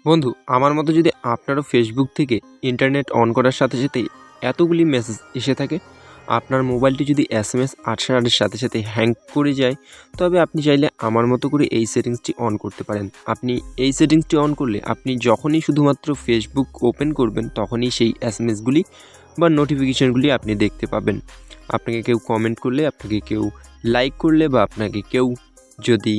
বন্ধু, আমার মতো যদি আপনারও ফেসবুক থেকে ইন্টারনেট অন করার সাথে সাথেই এতগুলি মেসেজ এসে থাকে, আপনার মোবাইলটি যদি এসএমএস আসার সাথে সাথে হ্যাং করে যায়, তবে আপনি চাইলে আমার মতো করে এই সেটিংসটি অন করতে পারেন। আপনি এই সেটিংসটি অন করলে আপনি যখনই শুধুমাত্র ফেসবুক ওপেন করবেন তখনই সেই এসএমএসগুলি বা নোটিফিকেশানগুলি আপনি দেখতে পাবেন। আপনাকে কেউ কমেন্ট করলে, আপনাকে কেউ লাইক করলে বা আপনাকে কেউ যদি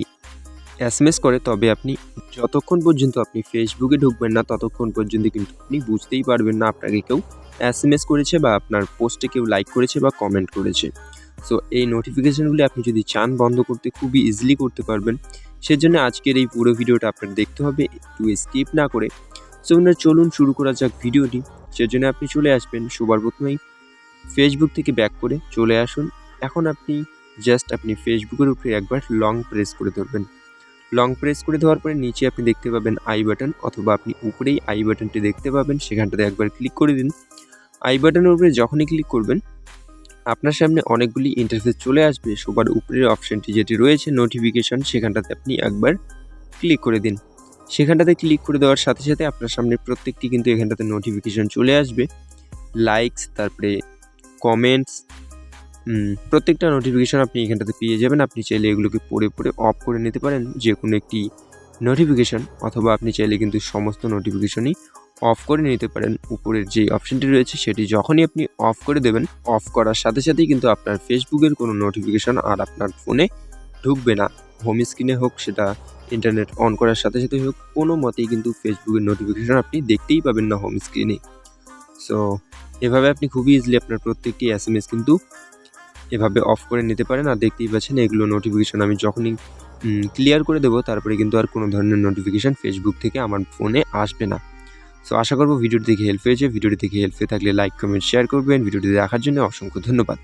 এসএমএস করে, তবে আপনি যতক্ষণ পর্যন্ত আপনি ফেসবুকে ঢুকবেন না ততক্ষণ পর্যন্ত কিন্তু আপনি বুঝতেই পারবেন না আপনাকে কেউ এসএমএস করেছে বা আপনার পোস্টে কেউ লাইক করেছে বা কমেন্ট করেছে। সো এই নোটিফিকেশানগুলি আপনি যদি চান বন্ধ করতে, খুবই ইজিলি করতে পারবেন। সেজন্য আজকের এই পুরো ভিডিওটা আপনার দেখতে হবে একটু স্কিপ না করে। সো চলুন শুরু করা যাক ভিডিওটি। সেজন্য আপনি চলে আসবেন সবার প্রথমেই ফেসবুক থেকে ব্যাক করে চলে আসুন। এখন আপনি আপনি ফেসবুকের উপরে একবার লং প্রেস করে ধরবেন। লং প্রেস করে দেওয়ার পরে নিচে আপনি দেখতে পাবেন আই বাটন, অথবা আপনি উপরেই আই বাটনটি দেখতে পাবেন, সেখানটাতে একবার ক্লিক করে দিন। আই বাটনের উপরে যখনই ক্লিক করবেন আপনার সামনে অনেকগুলি ইন্টারফেস চলে আসবে। সবার উপরের অপশানটি যেটি রয়েছে নোটিফিকেশন, সেখানটাতে আপনি একবার ক্লিক করে দিন। সেখানটাতে ক্লিক করে দেওয়ার সাথে সাথে আপনার সামনে প্রত্যেকটি কিন্তু এখানটাতে নোটিফিকেশন চলে আসবে। লাইকস, তারপরে কমেন্টস, প্রত্যেকটা নোটিফিকেশান আপনি এখানটাতে পেয়ে যাবেন। আপনি চাইলে এগুলোকে পড়ে অফ করে নিতে পারেন, যে কোনো একটি নোটিফিকেশান, অথবা আপনি চাইলে কিন্তু সমস্ত নোটিফিকেশনই অফ করে নিতে পারেন। উপরের যে অপশানটি রয়েছে সেটি যখনই আপনি অফ করে দেবেন, অফ করার সাথে সাথেই কিন্তু আপনার ফেসবুকের কোনো নোটিফিকেশান আর আপনার ফোনে ঢুকবে না। হোম স্ক্রিনে হোক, সেটা ইন্টারনেট অন করার সাথে সাথেই হোক, কোনো মতেই কিন্তু ফেসবুকের নোটিফিকেশান আপনি দেখতেই পাবেন না হোম স্ক্রিনে। সো এভাবে আপনি খুবই ইজিলি আপনার প্রত্যেকটি এসএমএস কিন্তু এভাবে অফ করে নিতে পারেন। আর দেখতেই পাচ্ছেন এগুলো নোটিফিকেশান আমি যখনই ক্লিয়ার করে দেবো, তারপরে কিন্তু আর কোনো ধরনের নোটিফিকেশান ফেসবুক থেকে আমার ফোনে আসবে না। সো আশা করব ভিডিওটি দেখে হেল্প হয়েছে। ভিডিওটি দেখে হেল্প হয়ে থাকলে লাইক, কমেন্ট, শেয়ার করবেন। ভিডিওটি দেখার জন্য অসংখ্য ধন্যবাদ।